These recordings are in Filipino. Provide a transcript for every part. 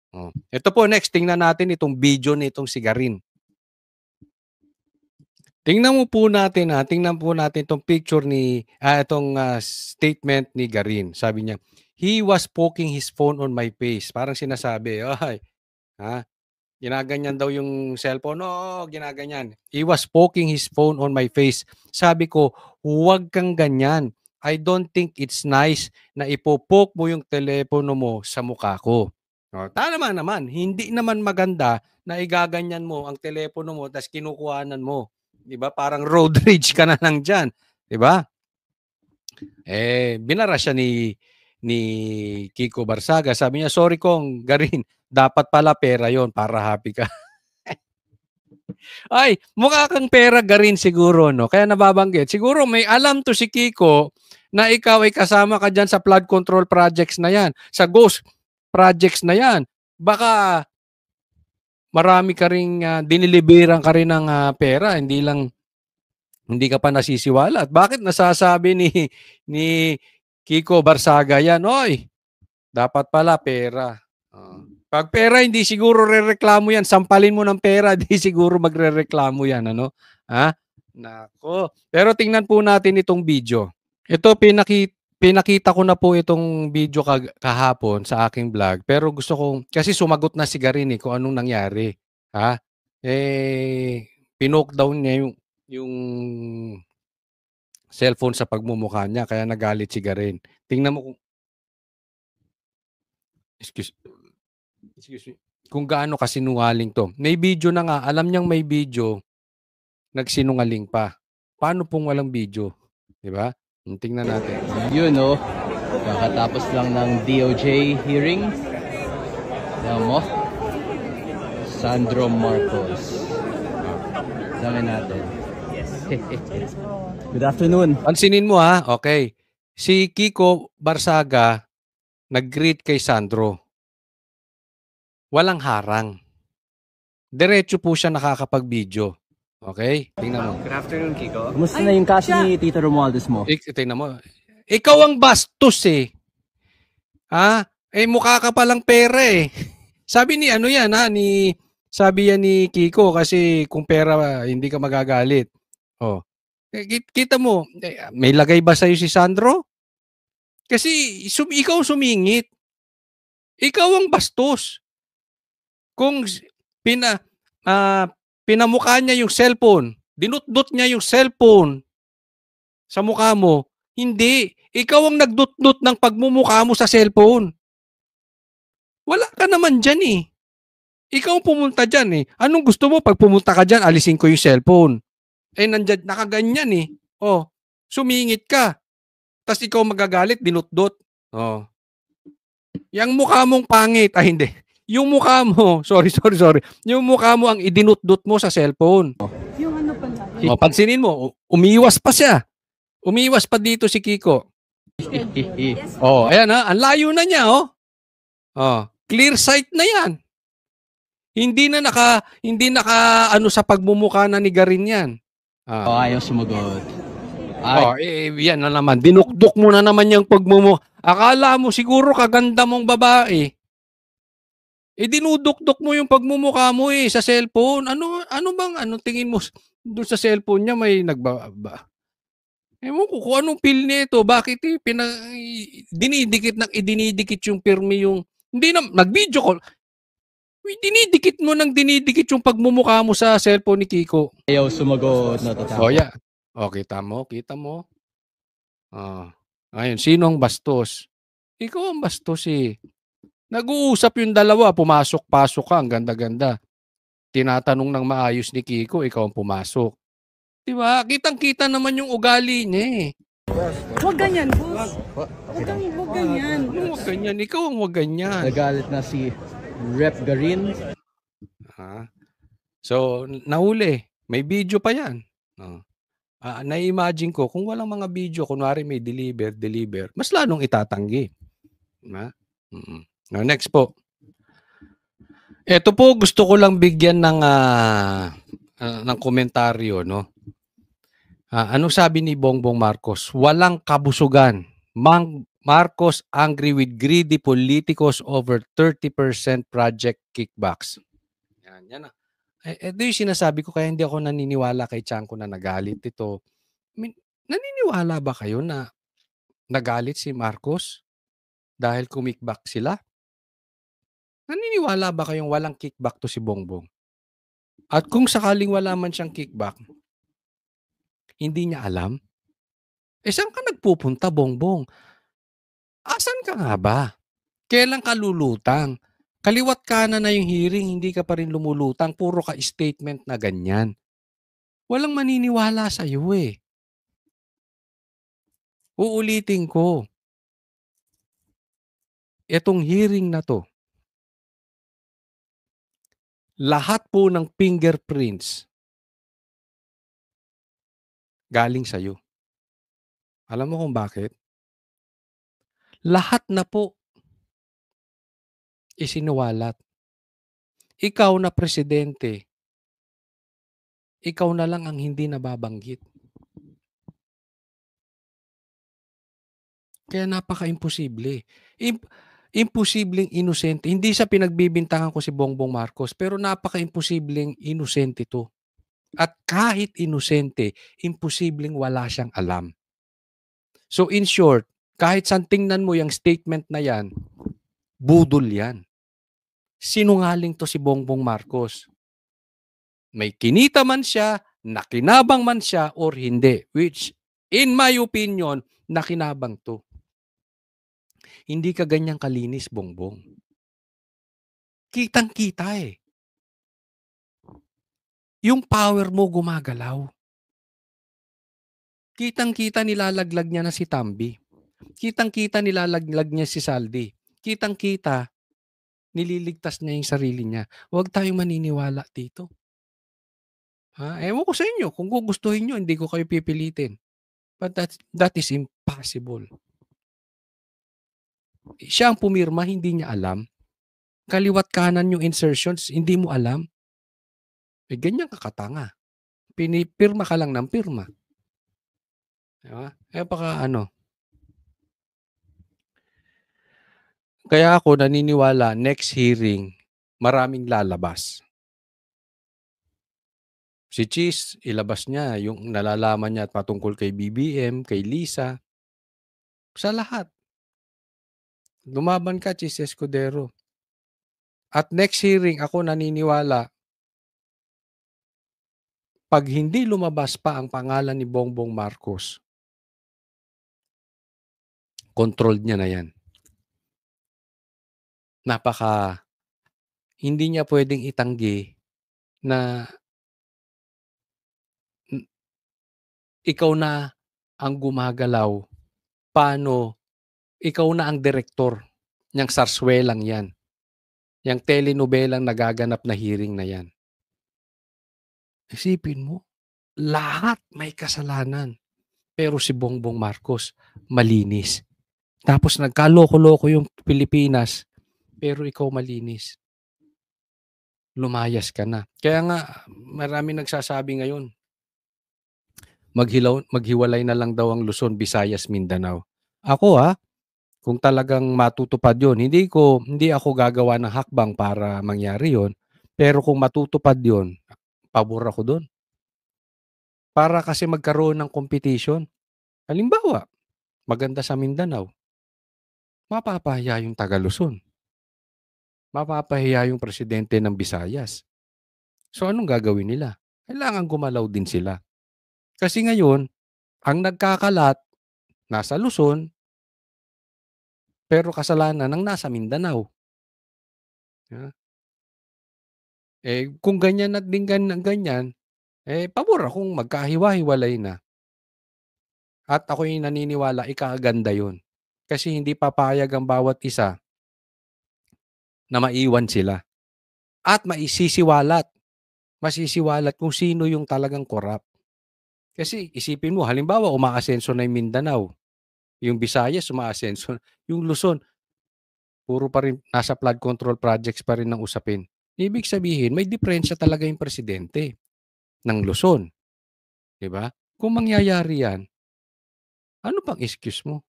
Oh. Ito po, next, tingnan natin itong video nitong si Garin. Tingnan po natin itong picture ni, itong statement ni Garin. Sabi niya, he was poking his phone on my face. Parang sinasabi, ay, ginaganyan daw yung cellphone. Oo, ginaganyan. He was poking his phone on my face. Sabi ko, huwag kang ganyan. I don't think it's nice na ipopoke mo yung telepono mo sa mukha ko. Tama naman, hindi naman maganda na igaganyan mo ang telepono mo tapos kinukuhanan mo. 'Di ba? Parang road rage ka na lang diyan, 'di ba? Binara siya ni Kiko Barsaga. Sabi niya, "Sorry kong Garin, dapat pala pera 'yon para happy ka." Ay, mukha kang pera Garin siguro, no? Kaya nababanggit. Siguro may alam to si Kiko na ikaw ay kasama ka diyan sa flood control projects na 'yan, sa ghost projects na 'yan. Baka marami ka ring diniliberan ka rin ng pera, hindi ka pa nasisiwala. At bakit nasasabi ni Kiko Barsaga yan? Oy, dapat pala pera. Pag pera, hindi siguro rereklamo yan. Sampalin mo ng pera, di siguro magrereklamo yan. Ano? Nako. Pero tingnan po natin itong video. Ito, pinakita ko na po itong video kahapon sa aking vlog. Pero gusto kong, kasi sumagot na si Garin kung anong nangyari. Pinoke down niya yung cellphone sa pagmumukha niya. Kaya nagalit si Garin. Tingnan mo kung, excuse me, kung gaano kasinungaling to. May video na nga. Alam niyang may video, nagsinungaling pa. Paano pong walang video? Diba? Tingnan natin. Yun, no? Kakatapos lang ng DOJ hearing. Alam mo? Sandro Marcos. Dami natin. Good afternoon. Pansinin mo okay. Si Kiko Barsaga nag-greet kay Sandro. Walang harang. Diretso po siya nakakapag-video. Okay? Tingnan mo. Good afternoon, Kiko. Kumusta na yung kaso ni Tito Romualdez mo? Tingnan mo. Ikaw ang bastos mukha ka palang pera Sabi ni sabi yan ni Kiko kasi kung pera hindi ka magagalit. Kita mo, may lagay ba sa'yo si Sandro? Kasi ikaw sumingit. Ikaw ang bastos. Kung pinamukha niya yung cellphone, dinutdot niya yung cellphone sa mukha mo, hindi. Ikaw ang nagdutdot ng pagmumukha mo sa cellphone. Wala ka naman dyan Ikaw ang pumunta dyan Anong gusto mo pag pumunta ka dyan, alisin ko yung cellphone? Nandyan, nakaganyan sumingit ka. Tapos ikaw magagalit, dinutdot. Yang mukha mong pangit, hindi. Yung mukha mo, sorry. Yung mukha mo ang idinutdot mo sa cellphone. Yung ano pala. Pansinin mo, umiiwas pa siya. Umiiwas pa dito si Kiko. Ayan ang layo na niya clear sight na yan. Hindi na sa pagmumukha na ni Garin yan. Ayaw sumagot. Yan na naman. Dinukdok mo na naman yung pagmumukha. Akala mo siguro kaganda mong babae. Dinudukdok mo yung pagmumukha mo sa cellphone. Ano tingin mo doon sa cellphone niya may nagbaba? Ewan ko kung anong feel nito. Bakit dinidikit yung pirmi yung hindi na nag-video call. Dinidikit yung pagmumukha mo sa cellphone ni Kiko. Ayaw sumagot na tatapos. Yeah. Kita mo. Ayun, sino ang bastos? Ikaw ang bastos Nag-uusap yung dalawa, pumasok-pasok ka, ang ganda-ganda. Tinatanong ng maayos ni Kiko, ikaw ang pumasok. Diba? Kitang-kita naman yung ugali niya Huwag ganyan, boss. Huwag ganyan. Huwag ganyan, ikaw ang huwag ganyan. Nagalit na si Rep Garin. So, nahuli. May video pa yan. Na-imagine ko, kung walang mga video, kunwari may deliver, mas lalong itatanggi. Now, next po. Ito po, gusto ko lang bigyan ng komentaryo, Anong sabi ni Bongbong Marcos? Walang kabusugan. Marcos angry with greedy politicos over 30% project kickbacks. Yan na. Ito yung sinasabi ko kaya hindi ako naniniwala kay Chanco na nagalit ito. Naniniwala ba kayo na nagalit si Marcos dahil kumikback sila? Naniniwala ba kayong walang kickback to si Bongbong? At kung sakaling wala man siyang kickback, hindi niya alam? Saan ka nagpupunta, Bongbong? Asan ka nga ba? Kailan ka lulutang? Kaliwat kanan na yung hearing, hindi ka pa rin lumulutang. Puro ka statement na ganyan. Walang maniniwala sa iyo eh. Uulitin ko. Etong hearing na to, lahat po ng fingerprints galing sa iyo. Alam mo kung bakit? Lahat na po isinuwalat. Ikaw na presidente, ikaw na lang ang hindi nababanggit. Kaya napaka-imposible. Imposibleng inosente. Hindi sa pinagbibintangan ko si Bongbong Marcos, pero napaka-imposibleng inosente to. At kahit inosente, imposibleng wala siyang alam. So in short, kahit saan tingnan mo yung statement na yan, budol yan. Sinungaling to si Bongbong Marcos. May kinita man siya, nakinabang man siya, or hindi. Which, in my opinion, nakinabang to. Hindi ka ganyang kalinis, Bongbong. Kitang-kita eh. Yung power mo gumagalaw. Kitang-kita nilalaglag niya na si Tambi. Kitang-kita nilalaglag niya si Saldi. Kitang-kita nililigtas niya yung sarili niya. Huwag tayong maniniwala dito. Ewan ko sa inyo. Kung gugustuhin nyo, hindi ko kayo pipilitin. But that is impossible. Siya ang pumirma, hindi niya alam. Kaliwat kanan yung insertions, hindi mo alam. Ganyan kakatanga. Pinipirma ka lang ng pirma. Diba? Baka ano. Kaya ako naniniwala, next hearing, maraming lalabas. Si Cheese, ilabas niya yung nalalaman niya patungkol kay BBM, kay Lisa. Sa lahat. Lumaban ka, Cheese Escudero. At next hearing, ako naniniwala, pag hindi lumabas pa ang pangalan ni Bongbong Marcos, controlled niya na yan. Hindi niya pwedeng itanggi na ikaw na ang gumagalaw. Paano? Ikaw na ang direktor niyang sarswelang yan. Yang telenobelang nagaganap na hearing na yan. Isipin mo, lahat may kasalanan. Pero si Bongbong Marcos, malinis. Tapos nagkaloko-loko yung Pilipinas, pero ikaw malinis. Lumayas ka na. Kaya nga, marami nagsasabi ngayon, maghiwalay na lang daw ang Luzon, Visayas, Mindanao. Ako kung talagang matutupad yun, hindi ako gagawa ng hakbang para mangyari yun, pero kung matutupad yun, pabor ako doon. Para kasi magkaroon ng competition. Halimbawa, maganda sa Mindanao, mapapahiya yung taga Luzon. Mapapahiya yung presidente ng Visayas. So anong gagawin nila? Kailangan gumalaw din sila. Kasi ngayon, ang nagkakalat, nasa Luzon, pero kasalanan ng nasa Mindanao. Kung ganyan at din ganyan, pabor akong magkahiwa-hiwalay na. At ako'y naniniwala, ikaganda yun. Kasi hindi papayag ang bawat isa na maiwan sila. At masisiwalat kung sino yung talagang korap. Kasi isipin mo, halimbawa umaasenso na yung Mindanao, yung Visayas umaasenso, yung Luzon, puro pa rin nasa flood control projects pa rin ng usapin. Ibig sabihin, may diferensya talaga yung presidente ng Luzon. Diba? Kung mangyayari yan, ano pang excuse mo?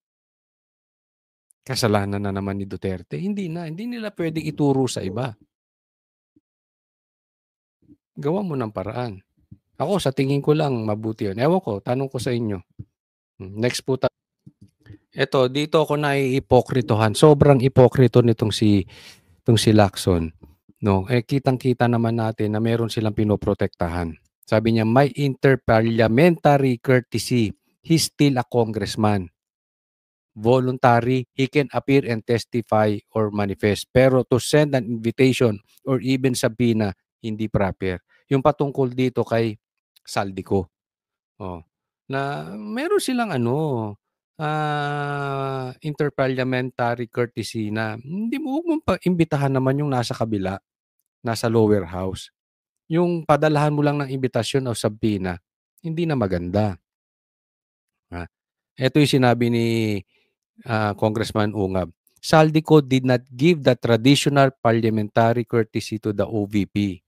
kasalanan na naman ni Duterte. Hindi nila pwedeng ituro sa iba. Gawa mo ng paraan. Ako, sa tingin ko lang, mabuti yun. Ewan ko, tanong ko sa inyo. Next po tayo. Ito, dito ako naiipokritohan. Sobrang ipokrito nitong si Lacson. No, kitang-kita naman natin na meron silang pinoprotektahan. Sabi niya, may interparliamentary courtesy. He's still a congressman. Voluntary, he can appear and testify or manifest. Pero to send an invitation or even subpoena, hindi proper. Yung patungkol dito kay Saldico. Na meron silang interparliamentary courtesy na hindi mo imbitahan naman yung nasa kabila, nasa lower house. Yung padalahan mo lang ng imbitasyon o subpoena, hindi na maganda. Ito yung sinabi ni Congressman Ungab. Saldico did not give the traditional parliamentary courtesy to the OVP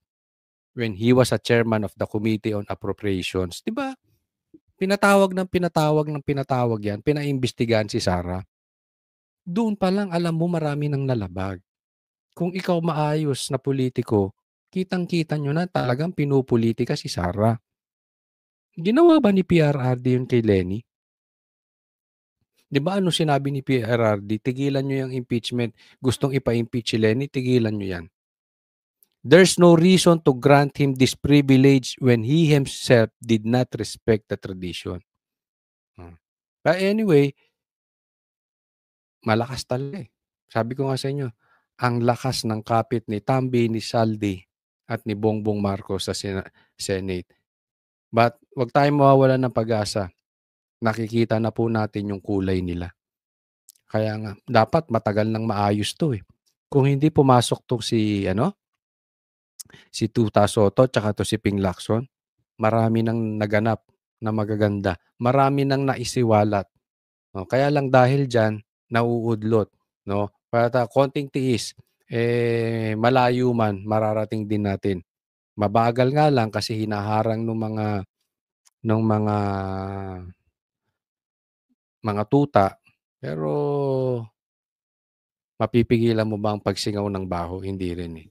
when he was a chairman of the Committee on Appropriations. Diba? Pinatawag yan, pinaimbestigahan si Sara. Doon pa lang alam mo marami nang nalabag. Kung ikaw maayos na politiko, kitang-kita nyo na talagang pinupolitika si Sara. Ginawa ba ni PRRD yun kay Lenny? Di ba ano sinabi ni PRRD? Tigilan nyo yung impeachment. Gustong ipa-impeach si Lenny, tigilan nyo yan. There's no reason to grant him this privilege when he himself did not respect the tradition. But anyway, malakas talaga eh. Sabi ko nga sa inyo, ang lakas ng kapit ni Tambi, ni Saldi, at ni Bongbong Marcos sa Senate. But wag tayong mawawala ng pag-asa. Nakikita na po natin yung kulay nila. Kaya nga, dapat matagal nang maayos to eh. Kung hindi pumasok to si Tuta Soto tsaka to si Ping Lacson, marami nang naganap na magaganda. Marami nang naisiwalat. No? Kaya lang dahil dyan, nauudlot. No? Para konting tiis, malayo man, mararating din natin. Mabagal nga lang kasi hinaharang ng mga tuta, pero mapipigilan mo ba ang pagsingaw ng baho? Hindi rin eh.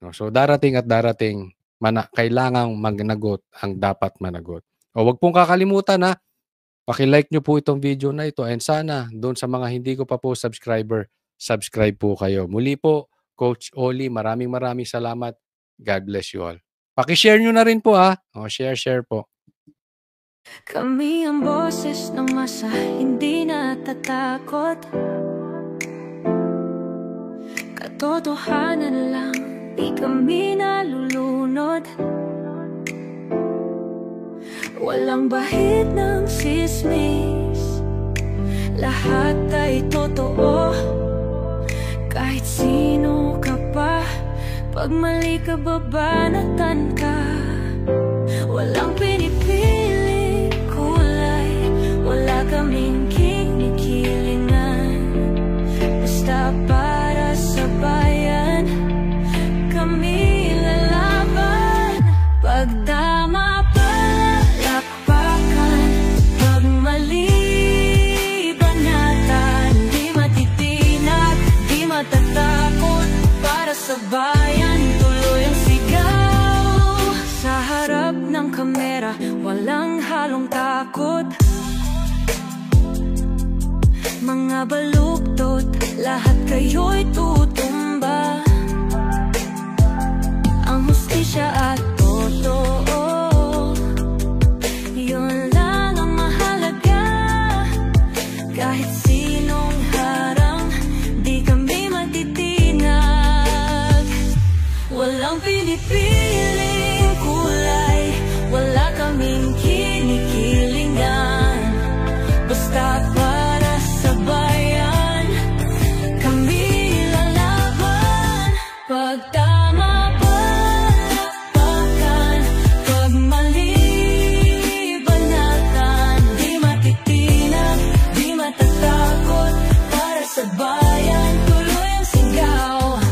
No? So darating at darating, kailangang magnagot ang dapat managot. O wag pong kakalimutan ha, paki-like nyo po itong video na ito and sana doon sa mga hindi ko pa po subscriber, subscribe po kayo. Muli po, Coach Oli, maraming salamat. God bless you all. Paki-share nyo na rin po ha. O, share po. Kami ang boses ng masa, hindi natatakot. Katotohanan lang, di kami nalulunod. Walang bahid ng sismis, lahat ay totoo. Kahit sino ka pa, pag mali ka babanatan ka. Walang pinipili kulay, wala kaming kinikilingan. Basta para sa bayan, kami lalaban. Pagtama palakpakan, pag mali banatan. Di matitinag, di matatakot, para sa bayan tuloy ang sigaw. Sa harap ng kamera, walang halong takot. Mga baluktot, lahat kayo'y tutumba. Ang hustisya at totoo, yun lang ang mahalaga. Kahit sinong harang, di kami matitinag. Walang pinipiling kulay, wala kaming kinikilingan. Basta para sa bayan, kami lalaban. Pagtama palakpakan, pag mali banatan. Di matitinag, di matatakot, para sa bayan tuloy ang sigaw.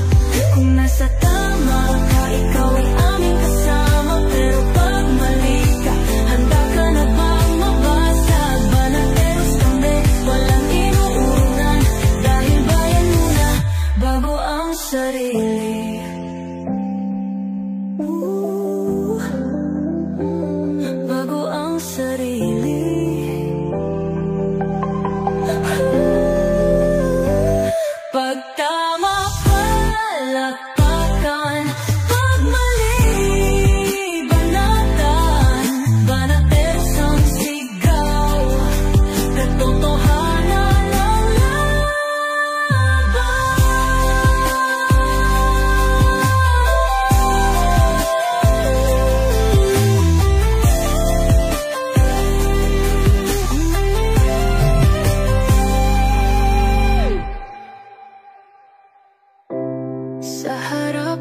Kung nasa tama ka, ikaw ay aming kasama. Pero pag mali ka, handa ka na bang mabasag? Banateros kami, walang inuunan. Sa harap